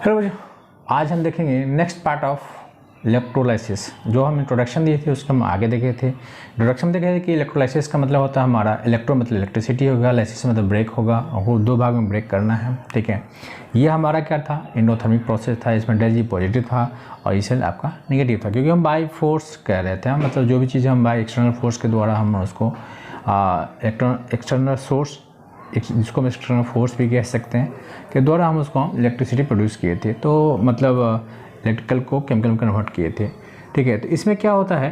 Hello बच्चों, आज हम देखेंगे नेक्स्ट पार्ट ऑफ इलेक्ट्रोलाइसिस। जो हम इंट्रोडक्शन दिए थे उसका हम आगे देखे थे। इंट्रोडक्शन में देखे थे कि इलेक्ट्रोलाइसिस का मतलब होता है हमारा इलेक्ट्रो मतलब इलेक्ट्रिसिटी होगा, लाइसिस मतलब ब्रेक होगा और दो भाग में ब्रेक करना है। ठीक है, ये हमारा क्या था, एंडोथर्मिक प्रोसेस था। इसमें डेल जी पॉजिटिव था और इस आपका नेगेटिव था, क्योंकि हम बाई फोर्स कह रहे थे। मतलब जो भी चीज़ हम बाई एक्सटर्नल फोर्स के द्वारा हम उसको एक्सटर्नल सोर्स, जिसको हम एक्सटर्नल फोर्स भी कह सकते हैं, के द्वारा हम उसको इलेक्ट्रिसिटी प्रोड्यूस किए थे। तो मतलब इलेक्ट्रिकल को केमिकल में कन्वर्ट किए थे। ठीक है, तो इसमें क्या होता है,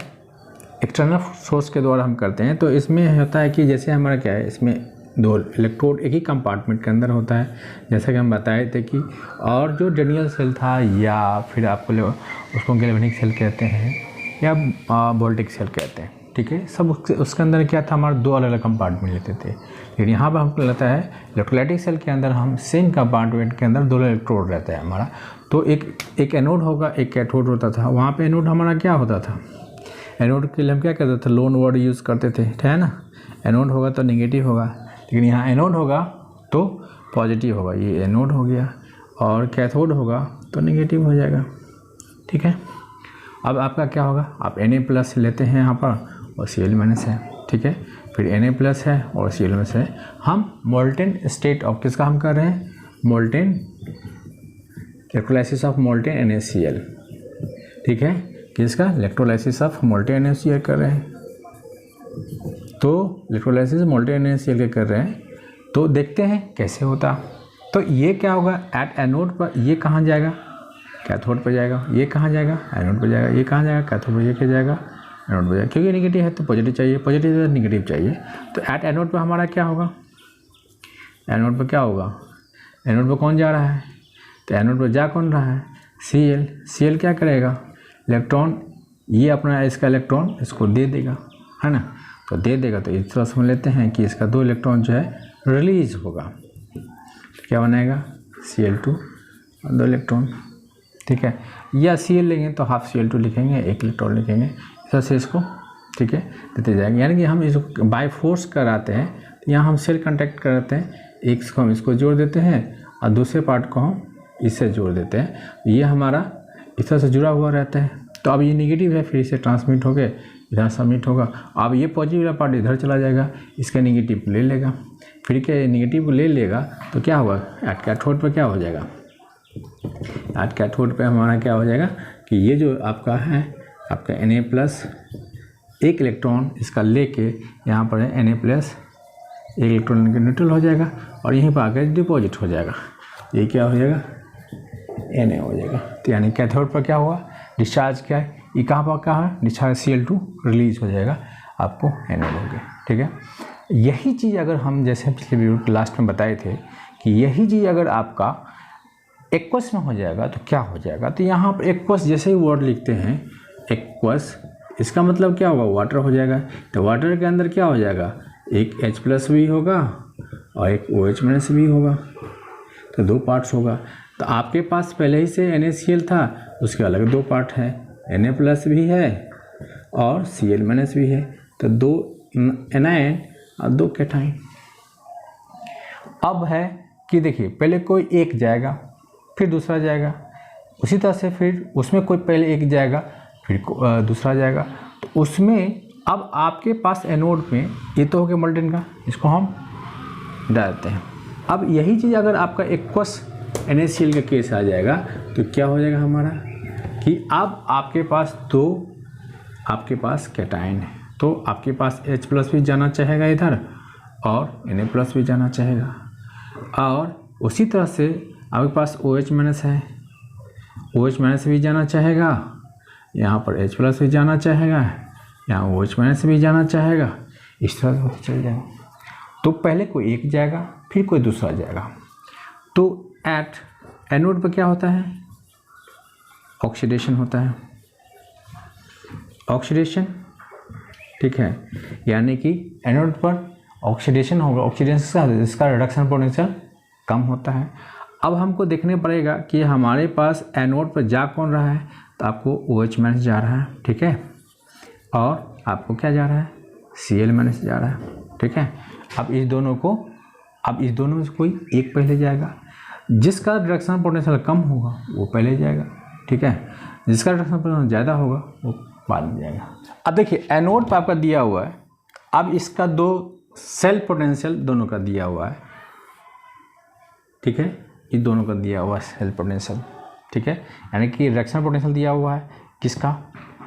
एक्सटर्नल सोर्स के द्वारा हम करते हैं। तो इसमें होता है कि जैसे हमारा क्या है, इसमें दो इलेक्ट्रोड एक ही कंपार्टमेंट के अंदर होता है, जैसा कि हम बताए थे कि। और जो डेनियल सेल था या फिर आपको उसको गैल्वेनिक सेल कहते हैं या वोल्टिक सेल कहते हैं। ठीक है, सब उसके अंदर क्या था, हमारे दो अलग अलग कंपार्टमेंट लेते थे। लेकिन यहाँ पर हमको लगता है इलेक्ट्रोलाइटिक सेल के अंदर हम सेम कंपार्टमेंट के अंदर दो इलेक्ट्रोड रहता है हमारा। तो एक एनोड होगा, एक कैथोड होता था। वहाँ पे एनोड हमारा क्या होता था, एनोड के लिए हम क्या करते थे, लोन वर्ड यूज़ करते थे, है ना। एनोड होगा तो नेगेटिव होगा, लेकिन यहाँ एनोड होगा तो पॉजिटिव होगा। ये एनोड हो गया, और कैथोड होगा तो नेगेटिव हो जाएगा। ठीक है, अब आपका क्या होगा, आप Na+ लेते हैं यहाँ पर और Cl- है। ठीक है, फिर Na+ है और Cl- है। हम मोल्टेन स्टेट ऑफ किसका हम कर रहे हैं, molten electrolysis of molten NaCl। ठीक है, किसका, इलेक्ट्रोलाइसिस ऑफ मोल्टेन NaCl कर रहे हैं। तो इलेक्ट्रोलाइसिस मोल्टेन NaCl के कर रहे हैं, तो देखते हैं कैसे होता। तो ये क्या होगा, एट एनोड पर ये कहाँ जाएगा, कैथोड पर जाएगा। ये कहाँ जाएगा, एनोड पर जाएगा। ये कहाँ जाएगा, कैथोड पर। ये क्या जाएगा, एनोड पर जाएगा। क्योंकि नेगेटिव है तो पॉजिटिव चाहिए, पॉजिटिव है तो नेगेटिव चाहिए। तो एट एनोड पर हमारा क्या होगा, एनोड पर क्या होगा, एनोड पर कौन जा रहा है, तो एनोड पर जा कौन रहा है, Cl क्या करेगा, इलेक्ट्रॉन, ये अपना इसका इलेक्ट्रॉन इसको दे देगा, है ना। तो दे देगा, तो इस तरह समझ लेते हैं कि इसका दो इलेक्ट्रॉन जो है रिलीज होगा। तो क्या बनेगा, Cl2 और दो इलेक्ट्रॉन। ठीक है, या Cl लेंगे तो हाफ Cl2 लिखेंगे, एक इलेक्ट्रॉन लिखेंगे, इस तरह से इसको, ठीक है, देते जाएंगे। यानी कि हम इसको बाय फोर्स कराते हैं, तो यहाँ हम सेल कांटेक्ट कराते हैं, एक को हम इसको जोड़ देते हैं और दूसरे पार्ट को हम इससे जोड़ देते हैं। ये हमारा इस तरह से जुड़ा हुआ रहता है। तो अब ये नेगेटिव है, फिर इसे ट्रांसमिट हो गए, इधर सबमिट होगा। अब ये पॉजिटिव वाला पार्ट इधर चला जाएगा, इसका नेगेटिव ले लेगा। फिर क्या नेगेटिव को ले लेगा तो क्या होगा, एट कैथोड पर क्या हो जाएगा, एट कैथोड पे हमारा क्या हो जाएगा कि ये जो आपका है, आपका Na+ एक इलेक्ट्रॉन इसका लेके यहाँ पर है Na+, एक इलेक्ट्रॉन न्यूट्रल हो जाएगा और यहीं पर आकर डिपॉजिट हो जाएगा। ये क्या हो जाएगा, Na हो जाएगा। तो यानी कैथोड पर क्या हुआ, डिस्चार्ज क्या है, ये कहाँ पर क्या है, डिस्चार्ज Cl2 रिलीज हो जाएगा, आपको एनोड हो गया। ठीक है, यही चीज़ अगर हम जैसे पिछले वीडियो लास्ट में बताए थे कि यही चीज़ अगर आपका एक्वस में हो जाएगा तो क्या हो जाएगा। तो यहाँ पर एक्वस जैसे ही वर्ड लिखते हैं एक्वस, इसका मतलब क्या होगा, वाटर हो जाएगा। तो वाटर के अंदर क्या हो जाएगा, एक H+ भी होगा और एक OH- भी होगा, तो दो पार्ट्स होगा। तो आपके पास पहले ही से NaCl था, उसके अलग दो पार्ट है, Na+ भी है और Cl- भी है। तो दो एनायन और दो कैटायन। अब है कि देखिए, पहले कोई एक जाएगा फिर दूसरा जाएगा, उसी तरह से फिर उसमें कोई पहले एक जाएगा फिर दूसरा जाएगा। तो उसमें अब आपके पास एनोड में ये तो हो गया मोल्टेन का, इसको हम डालते हैं। अब यही चीज़ अगर आपका एक्वस NaCl का केस आ जाएगा तो क्या हो जाएगा हमारा कि अब आपके पास दो, आपके पास कैटायन है, तो आपके पास H+ भी जाना चाहेगा इधर और Na+ भी जाना चाहेगा। और उसी तरह से आपके पास OH- है, OH- भी जाना चाहेगा, यहाँ पर H+ भी जाना चाहेगा, यहाँ OH- भी जाना चाहेगा, इस तरह से चल जाएगा। तो पहले कोई एक जाएगा फिर कोई दूसरा जाएगा। तो एट एनोड पर क्या होता है, ऑक्सीडेशन होता है, ऑक्सीडेशन। ठीक है, यानी कि एनोड पर ऑक्सीडेशन होगा, ऑक्सीडेशन के साथ इसका रिडक्शन पोटेंशियल कम होता है। अब हमको देखने पड़ेगा कि हमारे पास एनोड पर जा कौन रहा है, तो आपको OH- जा रहा है। ठीक है, और आपको क्या जा रहा है, Cl- जा रहा है। ठीक है, अब इस दोनों में से कोई एक पहले जाएगा। जिसका रिडक्शन पोटेंशियल कम होगा वो पहले जाएगा, ठीक है, जिसका रिडक्शन पोटेंशियल ज़्यादा होगा वो बाद में जाएगा। अब देखिए एनोड पर आपका दिया हुआ है, अब इसका दो सेल पोटेंशियल दोनों का दिया हुआ है, ठीक है, ये दोनों का दिया हुआ है सेल पोटेंशियल, ठीक है, यानी कि रिडक्शन पोटेंशियल दिया हुआ है किसका,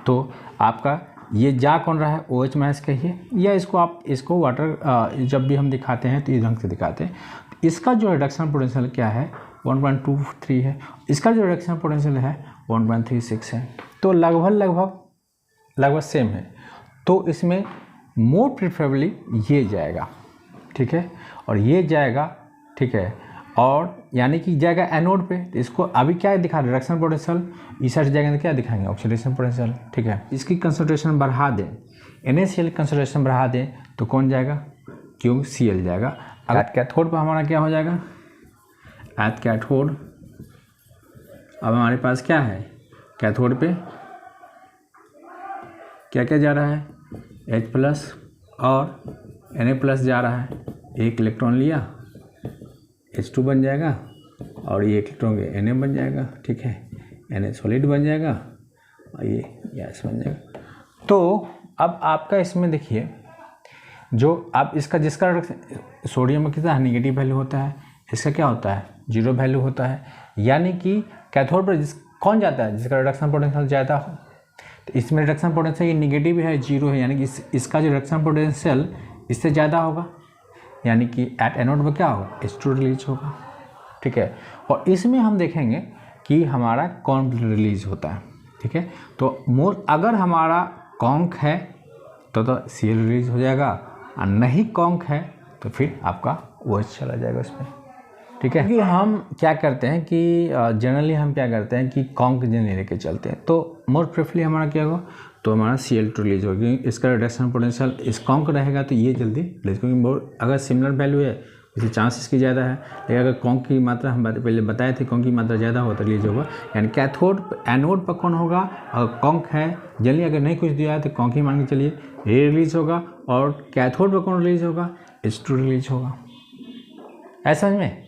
तो आपका ये जा कौन रहा है, OH माइनस कहिए, या इसको आप इसको वाटर जब भी हम दिखाते हैं तो इस ढंग से दिखाते हैं। तो इसका जो रिडक्शन पोटेंशियल क्या है 1.23 है, इसका जो रिडक्शन पोटेंशियल है 1.36 है, तो लगभग सेम है। तो इसमें मोर प्रिफरेबली ये जाएगा, ठीक है, और ये जाएगा, ठीक है, और यानी कि जाएगा एनोड पे। तो इसको अभी क्या दिखा रिडक्शन पोटेंशियल, इस साइड जाएंगे तो क्या दिखाएंगे ऑक्सीडेशन पोटेंशियल, ठीक है। इसकी कंसंट्रेशन बढ़ा दें, NaCl कंसंट्रेशन बढ़ा दें तो कौन जाएगा, QCl जाएगा। अगर कैथोड पर हमारा क्या हो जाएगा, एट कैथोड अब हमारे पास क्या है, कैथोड पे क्या क्या जा रहा है, H+ और Na+ जा रहा है, एक इलेक्ट्रॉन लिया H2 बन जाएगा और ये इलेक्ट्रॉन Na बन जाएगा, ठीक है, Na सॉलिड बन जाएगा और ये गैस बन जाएगा। तो अब आपका इसमें देखिए जो आप इसका जिसका सोडियम में कितना नेगेटिव वैल्यू होता है, इसका क्या होता है 0 वैल्यू होता है, यानी कि कैथोड पर कौन जाता है जिसका रिडक्शन पोटेंशियल ज़्यादा हो। तो इसमें रिडक्शन पोटेंशियल ये नेगेटिव है 0 है, यानी कि इसका जो रिडक्शन पोटेंशियल इससे ज़्यादा होगा, यानी कि एट एनोड पर क्या होगा H2 रिलीज होगा, ठीक है। और इसमें हम देखेंगे कि हमारा कौन रिलीज होता है, ठीक है। तो मोर अगर हमारा कॉन्क है तो Cl रिलीज हो जाएगा, और नहीं कॉन्क है तो फिर आपका OH चला जाएगा उसमें, ठीक है। क्योंकि हम क्या करते हैं कि जनरली हम क्या करते हैं कि कॉन्क जनरली लेके चलते हैं, तो मोर प्रेफरली हमारा क्या होगा, तो हमारा Cl2 रिलीज होगी। इसका रिडक्शन पोटेंशियल इस कॉन्क रहेगा तो ये जल्दी रिलीज, क्योंकि मोर अगर सिमिलर वैल्यू है इससे चांस इसकी ज़्यादा है, लेकिन अगर कॉन्क की मात्रा हम पहले बताए थे कॉन्क की मात्रा ज़्यादा हो तो रिलीज होगा। यानी कैथोड एनोड पर कौन होगा, अगर कॉन्क है जनरली, अगर नहीं कुछ दिया है तो कॉन्क ही मान के चलिए, ये रिलीज होगा, और कैथोड पर कौन रिलीज होगा H2 रिलीज होगा, ऐसा समझ में,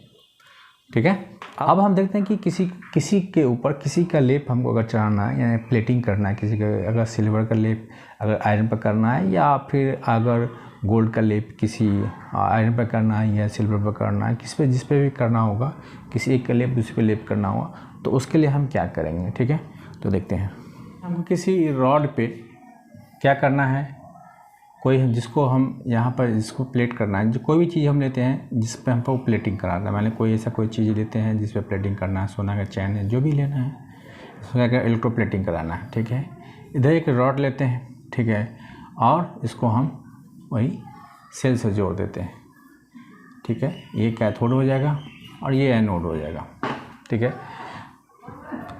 ठीक है। अब हम देखते हैं कि किसी के ऊपर किसी का लेप हमको अगर चढ़ाना है, यानी प्लेटिंग करना है, किसी का अगर सिल्वर का लेप अगर आयरन पर करना है, या फिर अगर गोल्ड का लेप किसी आयरन पर करना है या सिल्वर पर करना है, जिस पे भी करना होगा, किसी एक का लेप दूसरे पे लेप करना होगा, तो उसके लिए हम क्या करेंगे, ठीक है। तो देखते हैं हमको किसी रॉड पे क्या करना है, कोई जिसको हम यहाँ पर जिसको प्लेट करना है, जो कोई भी चीज़ हम लेते हैं जिस पे हमको प्लेटिंग कराना है, मैंने कोई ऐसा कोई चीज़ लेते हैं जिस पे प्लेटिंग करना है, सोना का चैन है, जो भी लेना है उसको अगर इलेक्ट्रो प्लेटिंग कराना है, ठीक है। इधर एक रॉड लेते हैं, ठीक है, और इसको हम वही सेल से जोड़ देते हैं, ठीक है। ये कैथोड हो जाएगा और ये एनोड हो जाएगा, ठीक है।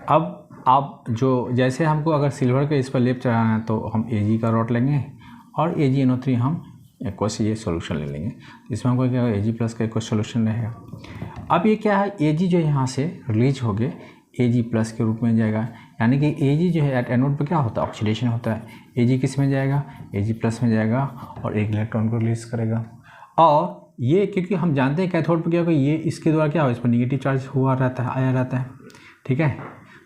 अब आप जो जैसे हमको अगर सिल्वर के इस पर लेप चढ़ाना है तो हम Ag का रॉड लेंगे और AgNO3 हम एक्वस ये सोल्यूशन ले लेंगे, इसमें हमको क्या Ag+ का एक्वस सोल्यूशन रहेगा। अब ये क्या है, Ag जो यहाँ से रिलीज हो गए Ag+ के रूप में जाएगा, यानी कि Ag जो है एट एनोड पर क्या होता है ऑक्सीडेशन होता है, Ag किस में जाएगा Ag+ में जाएगा और एक इलेक्ट्रॉन को रिलीज करेगा। और ये क्योंकि हम जानते हैं कैथोड पर क्या होगा, ये इसके द्वारा क्या हो, इस पर निगेटिव चार्ज हुआ रहता है, आया रहता है, ठीक है।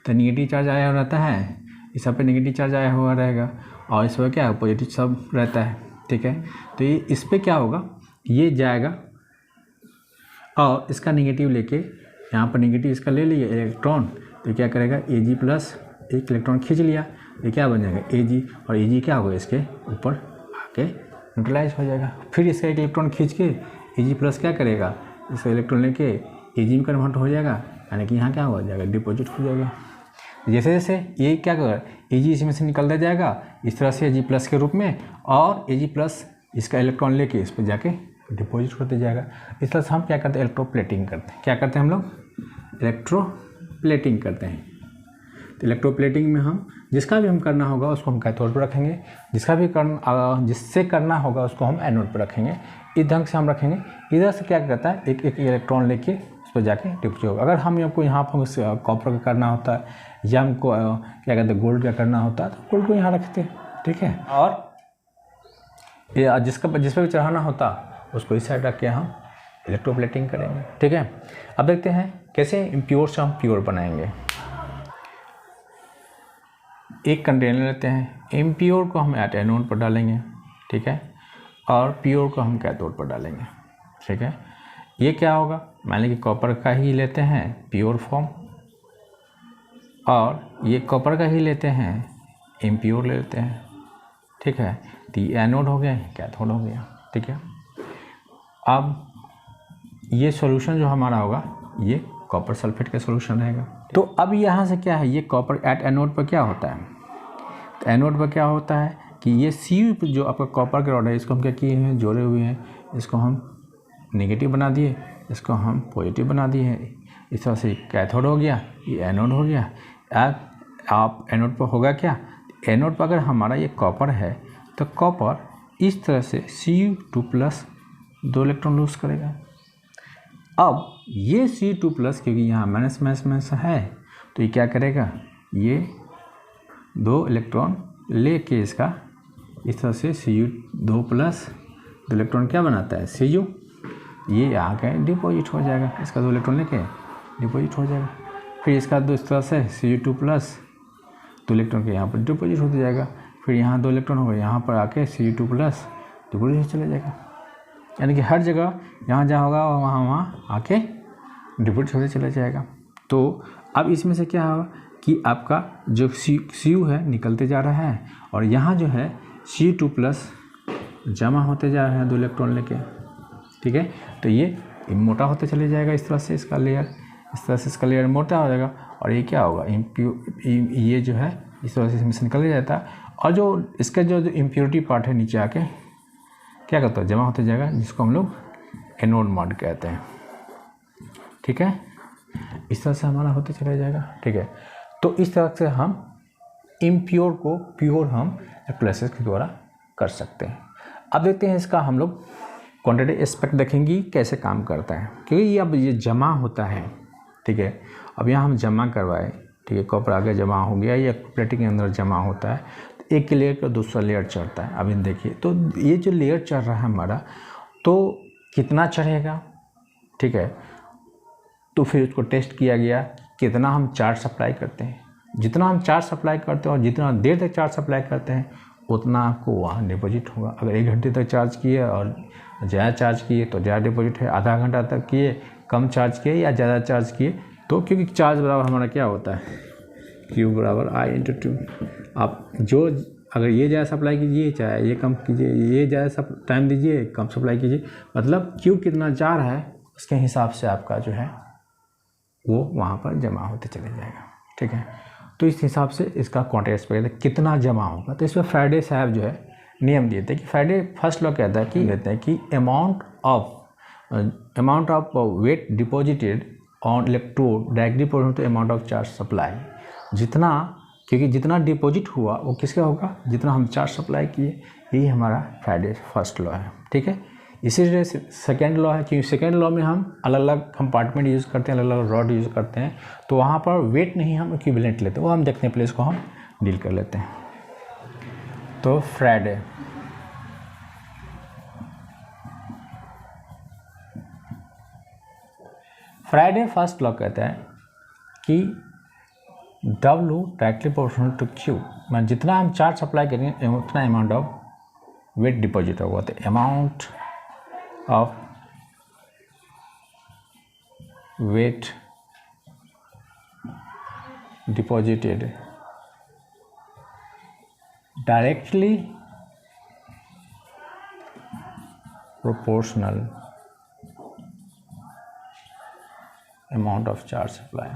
तो निगेटिव चार्ज आया रहता है, इस सब पे निगेटिव चार्ज आया हुआ रहेगा, और इस पर क्या पॉजिटिव सब रहता है, ठीक है। तो ये इस पर क्या होगा, ये जाएगा और इसका निगेटिव लेके यहाँ पर निगेटिव इसका ले लिए इलेक्ट्रॉन, तो क्या करेगा Ag+ एक इलेक्ट्रॉन खींच लिया, ये क्या बन जाएगा Ag, और Ag क्या होगा इसके ऊपर आके न्यूट्रलाइज हो जाएगा। फिर इसका एक इलेक्ट्रॉन खींच के Ag+ क्या करेगा, इसका इलेक्ट्रॉन लेके Ag में कन्वर्ट हो जाएगा, यानी कि यहाँ क्या हो जाएगा डिपॉजिट हो जाएगा। जैसे जैसे ये क्या कर Ag इसमें से निकलता जाएगा इस तरह से Ag+ के रूप में, और Ag+ इसका इलेक्ट्रॉन लेके इस पर जाके डिपॉजिट होते जाएगा। इस तरह से हम क्या करते हैं इलेक्ट्रोप्लेटिंग करते हैं, क्या करते हैं हम लोग इलेक्ट्रोप्लेटिंग करते हैं। तो इलेक्ट्रोप्लेटिंग में हम जिसका भी हम करना होगा उसको हम कैथोड पर रखेंगे, जिससे करना होगा उसको हम एनोड पर रखेंगे। इस ढंग से हम रखेंगे। इधर से क्या करता है एक एक इलेक्ट्रॉन लेके उस पर जाके डिपॉजिट होगा। अगर हम आपको यहाँ पर कॉपर का करना होता है या हमको क्या कहते हैं गोल्ड का करना होता है तो गोल्ड को यहाँ रखते हैं, ठीक है। और ये जिस पर भी चढ़ाना होता उसको इस साइड रख के हम इलेक्ट्रोप्लेटिंग करेंगे। ठीक है, अब देखते हैं कैसे इम्प्योर से हम प्योर बनाएंगे। एक कंटेनर लेते हैं, इम्प्योर को हम एनोड पर डालेंगे, ठीक है, और प्योर को हम कैथोड पर डालेंगे। ठीक है, ये क्या होगा, मान लीजिए कॉपर का ही लेते हैं प्योर फॉर्म, और ये कॉपर का ही लेते हैं इम्प्योर ले लेते हैं। ठीक है, तो ये एनोड हो गया, कैथोड हो गया। ठीक है, अब ये सॉल्यूशन जो हमारा होगा ये कॉपर सल्फेट का सॉल्यूशन रहेगा। तो अब यहाँ से क्या है, ये कॉपर एट एनोड पर क्या होता है, तो एनोड पर क्या होता है कि ये सी जो आपका कॉपर का रॉड है इसको हम क्या किए हैं, जोड़े हुए हैं, इसको हम नेगेटिव बना दिए, इसको हम पॉजिटिव बना दिए हैं। इस तरह से कैथोड हो गया, ये एनोड हो गया। आप एनोड पर होगा क्या, एनोड पर अगर हमारा ये कॉपर है तो कॉपर इस तरह से Cu2+ 2 इलेक्ट्रॉन लूज करेगा। अब ये Cu2+ क्योंकि यहाँ माइनस है तो ये क्या करेगा, ये 2 इलेक्ट्रॉन लेके इसका इस तरह से Cu2+ 2 इलेक्ट्रॉन क्या बनाता है, Cu, ये आके डिपॉजिट हो जाएगा, इसका 2 इलेक्ट्रॉन लेके डिपॉजिट हो जाएगा। फिर इसका इस तरह से Cu2+ 2 इलेक्ट्रॉन के यहाँ पर डिपॉजिट होता जाएगा। फिर यहाँ 2 इलेक्ट्रॉन होगा, यहाँ पर आके Cu2+ डिपॉजिट चला जाएगा। यानी कि हर जगह यहाँ जहाँ होगा वहाँ आके डिपॉजिट होते चला जाएगा। तो अब इसमें से क्या होगा कि आपका जो Cu है निकलते जा रहा है, और यहाँ जो है Cu2+ जमा होते जा रहा है 2 इलेक्ट्रॉन लेके। ठीक है, तो ये मोटा होते चले जाएगा इस तरह से, इसका लेयर इस तरह से इसका लेयर मोटा हो जाएगा, और ये क्या होगा, ये जो है इस तरह से इसमें से निकल जाता है, और जो इसका जो इम्प्योरिटी पार्ट है नीचे आके क्या करता है, जमा होते जाएगा, जिसको हम लोग एनोड मोड कहते हैं। ठीक है, इस तरह से हमारा होते चला जाएगा। ठीक है, तो इस तरह से हम इम्प्योर को प्योर हम इलेक्ट्रोलाइसिस के द्वारा कर सकते हैं। अब देखते हैं इसका हम लोग क्वांटिटी एस्पेक्ट देखेंगे कैसे काम करता है, क्योंकि ये अब ये जमा होता है। ठीक है, अब यहाँ हम जमा करवाए, ठीक है, कॉपर आगे जमा हो गया, ये प्लेटिंग के अंदर जमा होता है, तो एक लेयर का दूसरा लेयर चढ़ता है। अब इन देखिए, तो ये जो लेयर चढ़ रहा है हमारा, तो कितना चढ़ेगा, ठीक है, तो फिर उसको टेस्ट किया गया, कितना हम चार्ज सप्लाई करते हैं। जितना हम चार्ज सप्लाई करते हैं और जितना देर तक चार्ज सप्लाई करते हैं उतना आपको वहाँ डिपॉजिट होगा। अगर 1 घंटे तक चार्ज किए और ज़्यादा चार्ज किए तो ज़्यादा डिपॉजिट है, आधा घंटा तक किए, कम चार्ज किए या ज़्यादा चार्ज किए तो, क्योंकि चार्ज बराबर हमारा क्या होता है, Q बराबर I/2। आप जो अगर ये ज़्यादा सप्लाई कीजिए चाहे ये कम कीजिए, ये ज़्यादा टाइम दीजिए कम सप्लाई कीजिए, मतलब Q कितना जा रहा है उसके हिसाब से आपका जो है वो वहाँ पर जमा होते चले जाएगा। ठीक है, तो इस हिसाब से इसका क्वांटिटी एस्पेक्ट कितना जमा होगा। तो इसमें फ्राइडे साहब जो है नियम दिए थे कि फ्राइडे फर्स्ट लॉ कहता है कि कहते हैं कि amount of weight deposited on electrode directly proportional to amount of charge supply. जितना, क्योंकि जितना डिपॉजिट हुआ वो किसका होगा, जितना हम चार्ज सप्लाई किए, यही हमारा फ्राइडे फर्स्ट लॉ है। ठीक है, इसी तरह से सेकेंड लॉ है, क्योंकि सेकेंड लॉ में हम अलग अलग कंपार्टमेंट यूज़ करते हैं, अलग अलग रॉड यूज़ करते हैं, तो वहाँ पर वेट नहीं हम इक्विवेलेंट लेते, वो हम देखते हैं, प्लेस को हम डील कर लेते हैं। तो फ्राइडे फर्स्ट लॉ कहता है कि W directly proportional to Q, मैं जितना हम चार्ज सप्लाई करेंगे उतना अमाउंट ऑफ वेट डिपॉजिट होगा। तो amount of weight deposited directly proportional amount of charge supply.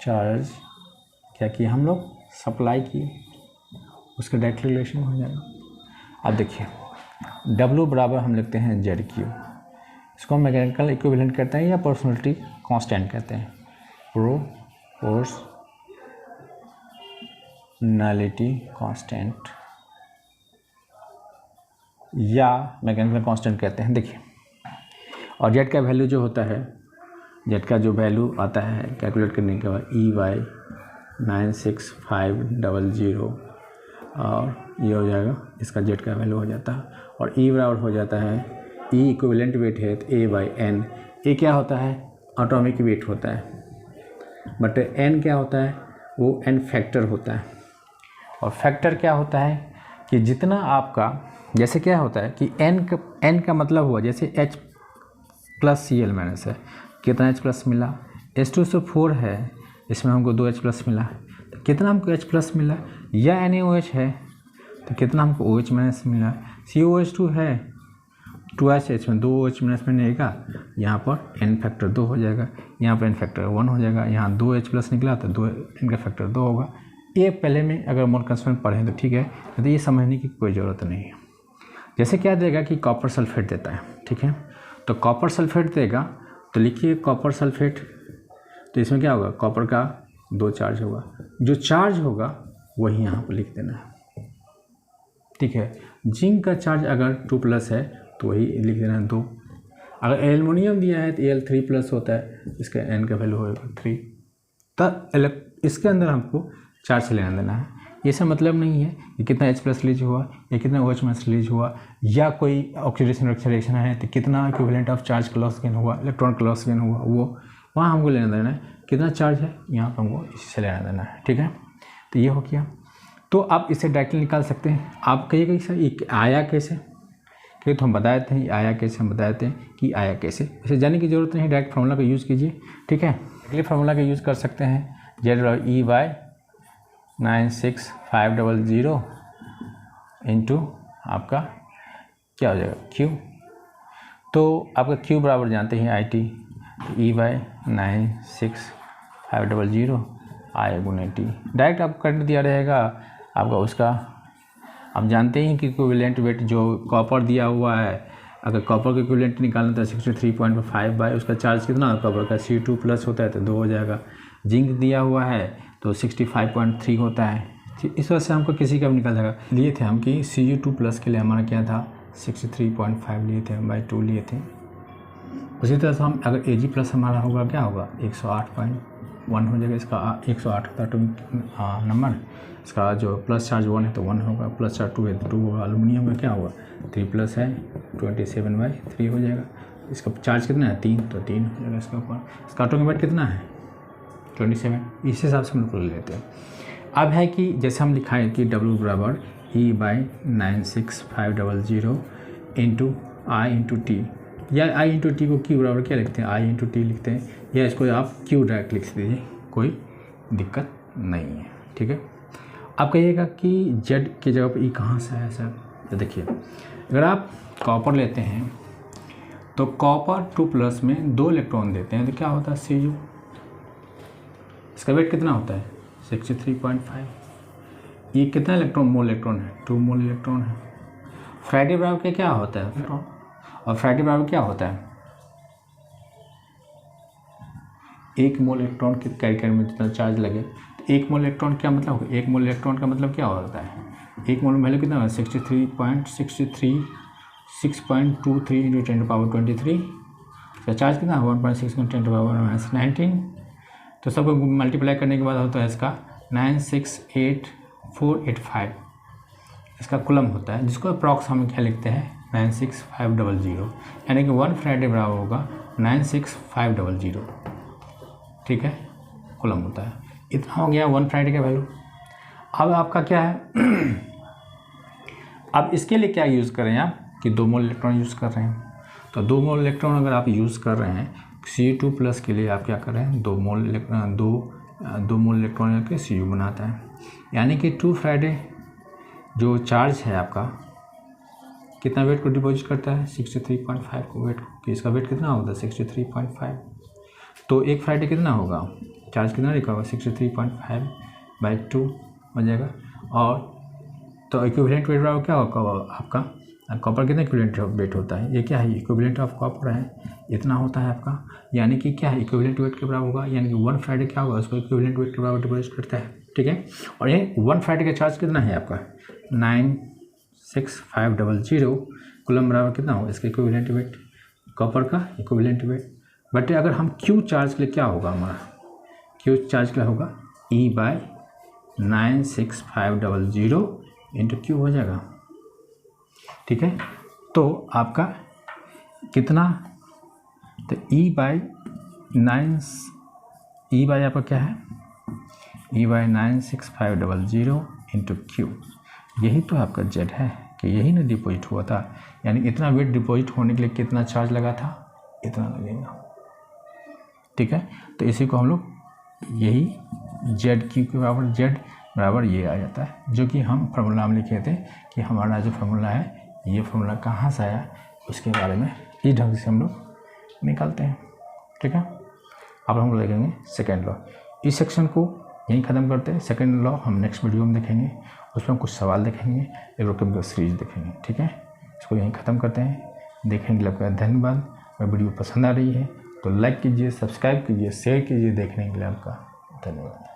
Charge क्या किया हम लोग, सप्लाई की, उसका डायरेक्ट रिलेशन हो जाएगा। अब देखिए W बराबर हम लिखते हैं ZQ, इसको हम मैकेनिकल इक्विवेलेंट कहते हैं या प्रोपोर्शनलिटी कांस्टेंट कहते हैं, प्रोपोर्शनलिटी कांस्टेंट या मैकेनिकल कांस्टेंट कहते हैं। देखिए, और Z का वैल्यू जो होता है, Z का जो वैल्यू आता है कैलकुलेट करने के बाद EY96500, और ये हो जाएगा, इसका Z का वैल्यू हो जाता है, और E बराबर हो जाता है ई इक्विवेलेंट वेट है तो ए बाई एन, ए क्या होता है एटॉमिक वेट होता है, बट एन क्या होता है वो एन फैक्टर होता है। और फैक्टर क्या होता है कि जितना आपका जैसे क्या होता है कि एन का मतलब हुआ जैसे H plus C L minus है, कितना H प्लस मिला, H2 से 4 है, इसमें हमको 2H प्लस मिला, तो कितना हमको H प्लस मिला, या NaOH है तो कितना हमको OH माइनस मिला, COH2 है 2H, इसमें 2OH माइनस में रहेगा, यहाँ पर n फैक्टर 2 हो जाएगा, यहाँ पर n फैक्टर 1 हो जाएगा, यहाँ 2H प्लस निकला तो 2 n का फैक्टर 2 होगा। ये पहले में अगर मोल कंस्टेंट पढ़ें तो ठीक है, तो ये समझने की कोई ज़रूरत नहीं है। जैसे क्या देगा कि कॉपर सल्फेट देता है, ठीक है, तो कॉपर सल्फेट देगा तो लिखिए कॉपर सल्फेट, तो इसमें क्या होगा कॉपर का 2 चार्ज होगा, जो चार्ज होगा वही यहाँ पर लिख देना है, ठीक है। जिंक का चार्ज अगर 2 प्लस है तो वही लिख देना है 2। अगर एल्युमिनियम दिया है तो Al3 प्लस होता है, इसका n का वैल्यू होगा 3। तब इसके अंदर हमको चार्ज लेना देना है, ये सब मतलब नहीं है कि कितना H प्लस रिलीज हुआ या कितना OH माइनस रिलीज हुआ, या कोई ऑक्सीडेशन रिएक्शन है तो कितना इक्विवेलेंट ऑफ चार्ज का लॉस गेन हुआ, इलेक्ट्रॉन का लॉस गेन हुआ, वो वहाँ हमको लेना देना है। कितना चार्ज है यहाँ पर हमको इसी से लेना देना है, ठीक है। तो ये हो गया, तो आप इसे डायरेक्टली निकाल सकते हैं। आप कहिएगा सर ये आया कैसे, क्योंकि तो हम बताए थे आया कैसे, हम बताए थे कि आया कैसे, इसे जानने की ज़रूरत नहीं, डायरेक्ट फार्मूला का यूज़ कीजिए, ठीक है। अगले फार्मूला का यूज़ कर सकते हैं Z/E/96500 इंटू आपका क्या हो जाएगा Q, तो आपका Q बराबर जानते हैं IT, E/96500 I Guna T, direct आपको करंट दिया रहेगा आपका उसका। आप जानते हैं कि इक्विवेलेंट वेट जो कॉपर दिया हुआ है, अगर कॉपर का इक्विवेलेंट निकालना था 63.5 बाई उसका चार्ज कितना कॉपर का C2 प्लस होता है तो 2 हो जाएगा। जिंक दिया हुआ है तो 65.3 होता है, इस वजह से हमको किसी का भी निकल जाएगा। लिए थे हम कि Cu2 प्लस के लिए हमारा क्या था 63.5 लिए थे, बाई 2 लिए थे। उसी तरह से हम अगर Ag प्लस हमारा होगा क्या होगा 108.1 हो जाएगा, इसका 108 होता है नंबर, इसका जो प्लस चार्ज 1 है तो 1 होगा, प्लस चार्ज 2 है तो 2 होगा। एल्युमिनियम में क्या होगा 3 प्लस है 27/3 हो जाएगा, इसका चार्ज कितना है 3 तो 3 हो जाएगा इसके ऊपर। इसका एटॉमिक वेट कितना है 27, इस हिसाब से हम लोग ले लेते हैं। अब है कि जैसे हम लिखाएं कि W बराबर E/96500 into I into T, या I इंटू टी को Q बराबर क्या लिखते हैं I इंटू टी लिखते हैं, या इसको आप Q डायरेक्ट लिख दीजिए, कोई दिक्कत नहीं है, ठीक है। आप कहिएगा कि Z की जगह पर E कहाँ से है सर, तो देखिए अगर आप कॉपर लेते हैं तो कॉपर 2 प्लस में 2 इलेक्ट्रॉन देते हैं तो क्या होता है Cu, इसका वेट कितना होता है 63.5, ये कितना मोल इलेक्ट्रॉन है 2 मोल इलेक्ट्रॉन है। फ्राइडे बराबर के क्या होता है इलेक्ट्रॉन, और फ्राइडे बराबर क्या होता है 1 मोल इलेक्ट्रॉन के कैरियर में जितना चार्ज लगे, तो 1 मोल इलेक्ट्रॉन क्या मतलब होगा, 1 मोल इलेक्ट्रॉन का मतलब क्या होता है, 1 मोल वैल्यू कितना है 6.23 इंटू 10⁻23, इसका चार्ज कितना है 1.6 इंटू 10⁻19, तो सबको मल्टीप्लाई करने के बाद होता है इसका 968,485, इसका कुलम होता है, जिसको अप्रॉक्स हम क्या लिखते हैं 96500, यानी कि 1 फ्राइडे बराबर होगा 96500, ठीक है, कुलम होता है। इतना हो गया 1 फ्राइडे का वैल्यू। अब आपका क्या है अब इसके लिए क्या यूज़ करें आप कि 2 मोल इलेक्ट्रॉन यूज़ कर रहे हैं, तो 2 मोल इलेक्ट्रॉन अगर आप यूज़ कर रहे हैं Cu2 प्लस के लिए आप क्या कर रहे हैं 2 मोल इलेक्ट्रॉन के Cu बनाता है, यानी कि 2 फ्राइडे जो चार्ज है आपका कितना वेट को डिपॉजिट करता है 63.5 को वेट को, कि इसका वेट कितना होगा 63.5, तो 1 फ्राइडे कितना होगा चार्ज कितना लिखा होगा 63.5/2 हो जाएगा। और तो इक्विवेलेंट वेट बराबर क्या होगा आपका कॉपर कितना इक्विवेलेंट वेट होता है, ये क्या है इक्विवेलेंट ऑफ कॉपर है, इतना होता है आपका, यानी कि क्या है इक्विवेलेंट वेट के बराबर होगा, यानी कि 1 फ्राइडे क्या होगा उसको इक्विवेलेंट वेट के बराबर डिपॉजिट करता है, ठीक है। और ये 1 फ्राइडे का चार्ज कितना है आपका 96500 कुलम बराबर कितना होगा इसका इक्विवेलेंट वेट, कॉपर का इक्विवेलेंट वेट। बट अगर हम Q चार्ज के लिए क्या होगा हमारा Q चार्ज क्या होगा E/96500 इंटू Q हो जाएगा, ठीक है। तो आपका कितना, तो ई बाई आपका क्या है, ई बाई 96500 इंटू क्यू, यही तो आपका जेड है कि यही ना डिपॉजिट हुआ था, यानी इतना वेट डिपॉजिट होने के लिए कितना चार्ज लगा था, इतना लगेगा। ठीक है, तो इसी को हम लोग यही जेड क्यू के बराबर जेड बराबर ये आ जाता है, जो कि हम फार्मूला में लिखे थे कि हमारा जो फार्मूला है ये फार्मूला कहाँ से आया, उसके बारे में इस ढंग से हम लोग निकालते हैं। ठीक है, अब हम लोग देखेंगे सेकेंड लॉ। इस सेक्शन को यहीं ख़त्म करते हैं। सेकेंड लॉ हम नेक्स्ट वीडियो में देखेंगे, उसमें हम कुछ सवाल देखेंगे, इलेक्ट्रोकेमिकल सीरीज देखेंगे। ठीक है, इसको यहीं ख़त्म करते हैं। देखने के लिए आपका धन्यवाद। अगर वीडियो पसंद आ रही है तो लाइक कीजिए, सब्सक्राइब कीजिए, शेयर कीजिए। देखने के लिए आपका धन्यवाद।